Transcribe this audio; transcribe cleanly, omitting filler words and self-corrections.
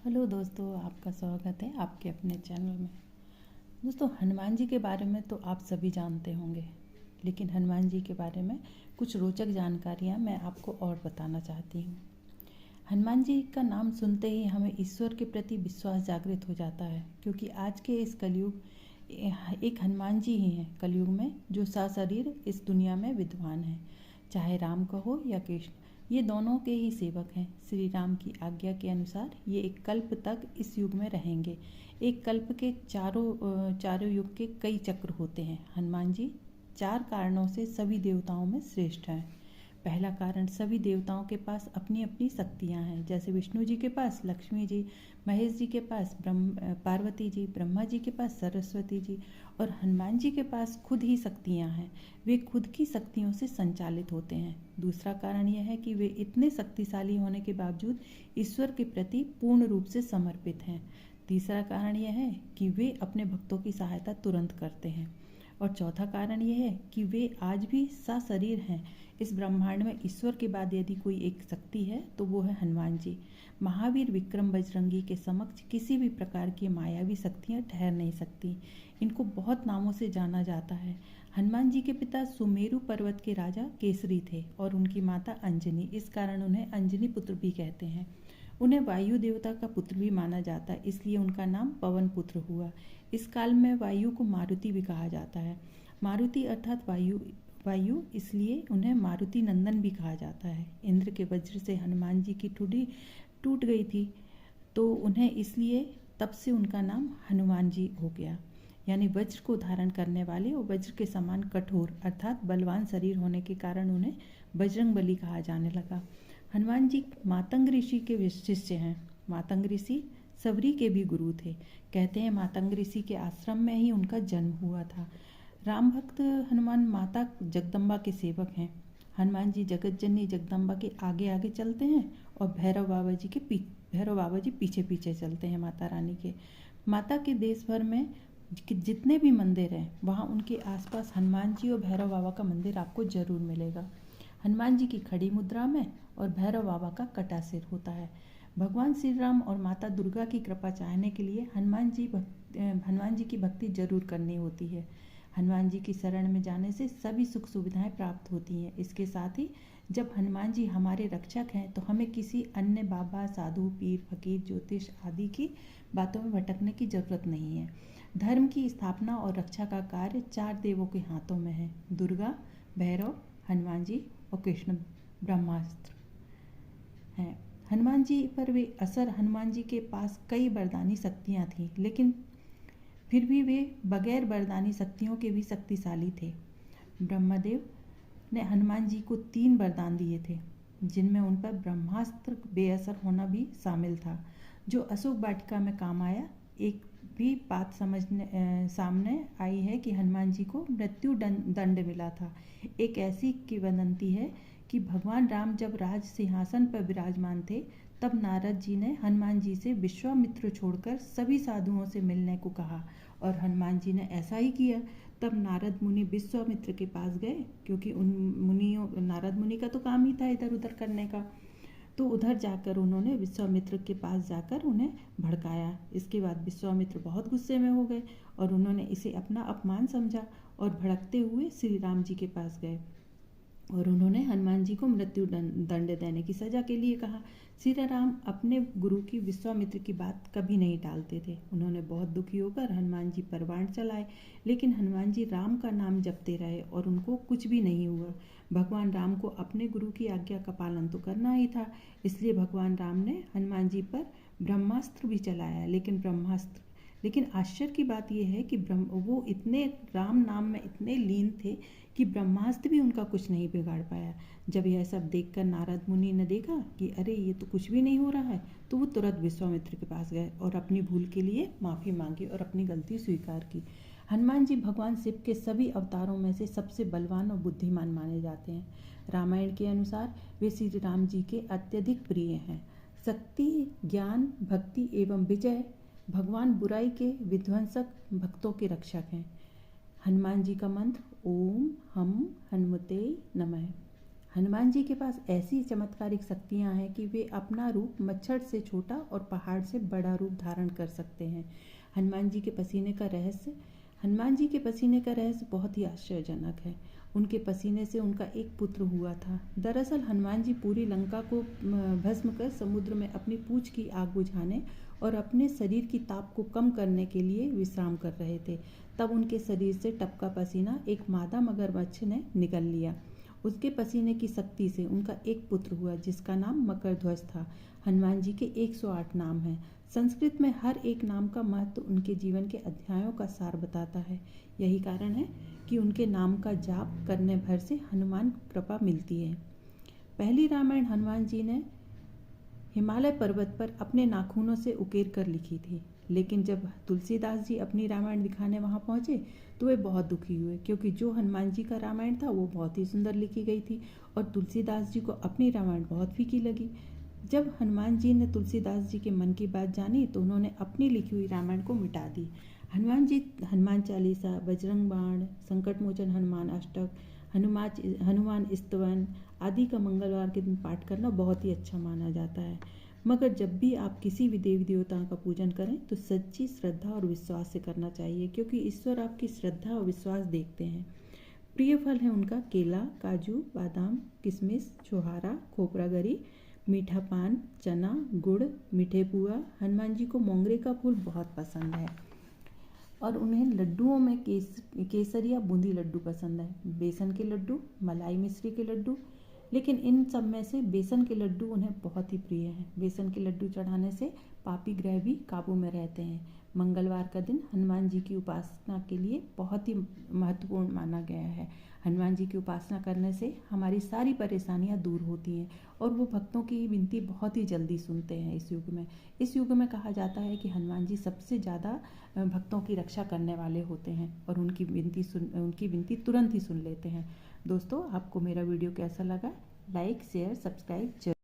Hello दोस्तों, आपका स्वागत है आपके अपने चैनल में। दोस्तों, हनुमान जी के बारे में तो आप सभी जानते होंगे, लेकिन हनुमान जी के बारे में कुछ रोचक जानकारियाँ मैं आपको और बताना चाहती हूँ। हनुमान जी का नाम सुनते ही हमें ईश्वर के प्रति विश्वास जागृत हो जाता है, क्योंकि आज के इस कलयुग एक हनुमान जी ही हैं कलयुग में जो सशरीर इस दुनिया में विद्वान हैं। चाहे राम कहो या कृष्ण, ये दोनों के ही सेवक हैं। श्री राम की आज्ञा के अनुसार ये एक कल्प तक इस युग में रहेंगे। एक कल्प के चारों युग के कई चक्र होते हैं। हनुमान जी 4 कारणों से सभी देवताओं में श्रेष्ठ हैं। पहला कारण, सभी देवताओं के पास अपनी अपनी शक्तियाँ हैं। जैसे विष्णु जी के पास लक्ष्मी जी, महेश जी के पास पार्वती जी, ब्रह्मा जी के पास सरस्वती जी, और हनुमान जी के पास खुद ही शक्तियाँ हैं। वे खुद की शक्तियों से संचालित होते हैं। दूसरा कारण यह है कि वे इतने शक्तिशाली होने के बावजूद ईश्वर के प्रति पूर्ण रूप से समर्पित हैं। तीसरा कारण यह है कि वे अपने भक्तों की सहायता तुरंत करते हैं। और चौथा कारण यह है कि वे आज भी सशरीर हैं। इस ब्रह्मांड में ईश्वर के बाद यदि कोई एक शक्ति है तो वो है हनुमान जी। महावीर विक्रम बजरंगी के समक्ष किसी भी प्रकार की मायावी शक्तियाँ ठहर नहीं सकती। इनको बहुत नामों से जाना जाता है। हनुमान जी के पिता सुमेरु पर्वत के राजा केसरी थे और उनकी माता अंजनी, इस कारण उन्हें अंजनी पुत्र भी कहते हैं। उन्हें वायु देवता का पुत्र भी माना जाता है, इसलिए उनका नाम पवन पुत्र हुआ। इस काल में वायु को मारुति भी कहा जाता है। मारुति अर्थात वायु, इसलिए उन्हें मारुति नंदन भी कहा जाता है। इंद्र के वज्र से हनुमान जी की ठुड्डी टूट गई थी, तो उन्हें इसलिए तब से उनका नाम हनुमान जी हो गया। यानी वज्र को धारण करने वाले और वज्र के समान कठोर अर्थात बलवान शरीर होने के कारण उन्हें बजरंगबली कहा जाने लगा। हनुमान जी मातंग ऋषि के शिष्य हैं। मातंग ऋषि सबरी के भी गुरु थे। कहते हैं मातंग ऋषि के आश्रम में ही उनका जन्म हुआ था। राम भक्त हनुमान माता जगदम्बा के सेवक हैं। हनुमान जी जगत जननी जगदम्बा के आगे आगे चलते हैं और भैरव बाबा जी पीछे पीछे चलते हैं माता रानी के। माता के देश भर में जितने भी मंदिर हैं वहाँ उनके आसपास हनुमान जी और भैरव बाबा का मंदिर आपको जरूर मिलेगा। हनुमान जी की खड़ी मुद्रा में और भैरव बाबा का कटा सिर होता है। भगवान श्री राम और माता दुर्गा की कृपा चाहने के लिए हनुमान जी की भक्ति जरूर करनी होती है। हनुमान जी की शरण में जाने से सभी सुख सुविधाएं प्राप्त होती हैं। इसके साथ ही जब हनुमान जी हमारे रक्षक हैं तो हमें किसी अन्य बाबा, साधु, पीर, फकीर, ज्योतिष आदि की बातों में भटकने की जरूरत नहीं है। धर्म की स्थापना और रक्षा का कार्य 4 देवों के हाथों में है, दुर्गा, भैरव, हनुमान जी और कृष्ण ब्रह्मास्त्र हैं। हनुमान जी पर वे असर, हनुमान जी के पास कई वरदानी शक्तियाँ थीं, लेकिन फिर भी वे बगैर वरदानी शक्तियों के भी शक्तिशाली थे। ब्रह्मदेव ने हनुमान जी को 3 वरदान दिए थे, जिनमें उन पर ब्रह्मास्त्र बेअसर होना भी शामिल था, जो अशोक वाटिका में काम आया। एक भी बात सामने आई है कि हनुमान जी को मृत्यु दंड मिला था। एक ऐसी किंवदंती है कि भगवान राम जब राज सिंहासन पर विराजमान थे, तब नारद जी ने हनुमान जी से विश्वामित्र छोड़कर सभी साधुओं से मिलने को कहा और हनुमान जी ने ऐसा ही किया। तब नारद मुनि विश्वामित्र के पास गए, क्योंकि नारद मुनि का तो काम ही था इधर उधर करने का। तो उधर जाकर उन्होंने विश्वामित्र के पास जाकर उन्हें भड़काया। इसके बाद विश्वामित्र बहुत गुस्से में हो गए और उन्होंने इसे अपना अपमान समझा और भड़कते हुए श्री राम जी के पास गए और उन्होंने हनुमान जी को मृत्यु दंड देने की सजा के लिए कहा। श्री राम अपने गुरु की विश्वामित्र की बात कभी नहीं टालते थे। उन्होंने बहुत दुखी होकर हनुमान जी पर बाण चलाए, लेकिन हनुमान जी राम का नाम जपते रहे और उनको कुछ भी नहीं हुआ। भगवान राम को अपने गुरु की आज्ञा का पालन तो करना ही था, इसलिए भगवान राम ने हनुमान जी पर ब्रह्मास्त्र भी चलाया। लेकिन आश्चर्य की बात यह है कि वो इतने राम नाम में इतने लीन थे कि ब्रह्मास्त्र भी उनका कुछ नहीं बिगाड़ पाया। जब यह सब देखकर नारद मुनि ने देखा कि अरे ये तो कुछ भी नहीं हो रहा है, तो वो तुरंत विश्वामित्र के पास गए और अपनी भूल के लिए माफ़ी मांगी और अपनी गलती स्वीकार की। हनुमान जी भगवान शिव के सभी अवतारों में से सबसे बलवान और बुद्धिमान माने जाते हैं। रामायण के अनुसार वे श्री राम जी के अत्यधिक प्रिय हैं। शक्ति, ज्ञान, भक्ति एवं विजय, भगवान बुराई के विध्वंसक, भक्तों के रक्षक हैं। हनुमान जी का मंत्र ओम हम हनुमते नमः। हनुमान जी के पास ऐसी चमत्कारिक शक्तियाँ हैं कि वे अपना रूप मच्छर से छोटा और पहाड़ से बड़ा रूप धारण कर सकते हैं। हनुमान जी के पसीने का रहस्य बहुत ही आश्चर्यजनक है। उनके पसीने से उनका एक पुत्र हुआ था। दरअसल हनुमान जी पूरी लंका को भस्म कर समुद्र में अपनी पूंछ की आग बुझाने और अपने शरीर की ताप को कम करने के लिए विश्राम कर रहे थे। तब उनके शरीर से टपका पसीना एक मादा मगरमच्छ ने निगल लिया। उसके पसीने की शक्ति से उनका एक पुत्र हुआ जिसका नाम मकरध्वज था। हनुमान जी के 108 नाम हैं। संस्कृत में हर एक नाम का महत्व उनके जीवन के अध्यायों का सार बताता है। यही कारण है कि उनके नाम का जाप करने भर से हनुमान कृपा मिलती है। पहली रामायण हनुमान जी ने हिमालय पर्वत पर अपने नाखूनों से उकेर कर लिखी थी, लेकिन जब तुलसीदास जी अपनी रामायण दिखाने वहाँ पहुँचे तो वे बहुत दुखी हुए, क्योंकि जो हनुमान जी का रामायण था वो बहुत ही सुंदर लिखी गई थी और तुलसीदास जी को अपनी रामायण बहुत फीकी लगी। जब हनुमान जी ने तुलसीदास जी के मन की बात जानी तो उन्होंने अपनी लिखी हुई रामायण को मिटा दी। हनुमान चालीसा, बजरंग बाण, संकट मोचन हनुमान अष्टक, हनुमान स्तवन आदि का मंगलवार के दिन पाठ करना बहुत ही अच्छा माना जाता है। मगर जब भी आप किसी भी देवी देवताओं का पूजन करें तो सच्ची श्रद्धा और विश्वास से करना चाहिए, क्योंकि ईश्वर आपकी श्रद्धा और विश्वास देखते हैं। प्रिय फल है उनका केला, काजू, बादाम, किशमिश, छोहारा, खोपरा गरी, मीठा पान, चना, गुड़, मीठे पुआ। हनुमान जी को मोंगरे का फूल बहुत पसंद है और उन्हें लड्डुओं में केसर या बूंदी लड्डू पसंद है, बेसन के लड्डू, मलाई मिश्री के लड्डू। लेकिन इन सब में से बेसन के लड्डू उन्हें बहुत ही प्रिय हैं। बेसन के लड्डू चढ़ाने से पापी ग्रह भी काबू में रहते हैं। मंगलवार का दिन हनुमान जी की उपासना के लिए बहुत ही महत्वपूर्ण माना गया है। हनुमान जी की उपासना करने से हमारी सारी परेशानियां दूर होती हैं और वो भक्तों की विनती बहुत ही जल्दी सुनते हैं। इस युग में कहा जाता है कि हनुमान जी सबसे ज़्यादा भक्तों की रक्षा करने वाले होते हैं और उनकी विनती तुरंत ही सुन लेते हैं। दोस्तों, आपको मेरा वीडियो कैसा लगा? लाइक, शेयर, सब्सक्राइब जरूर।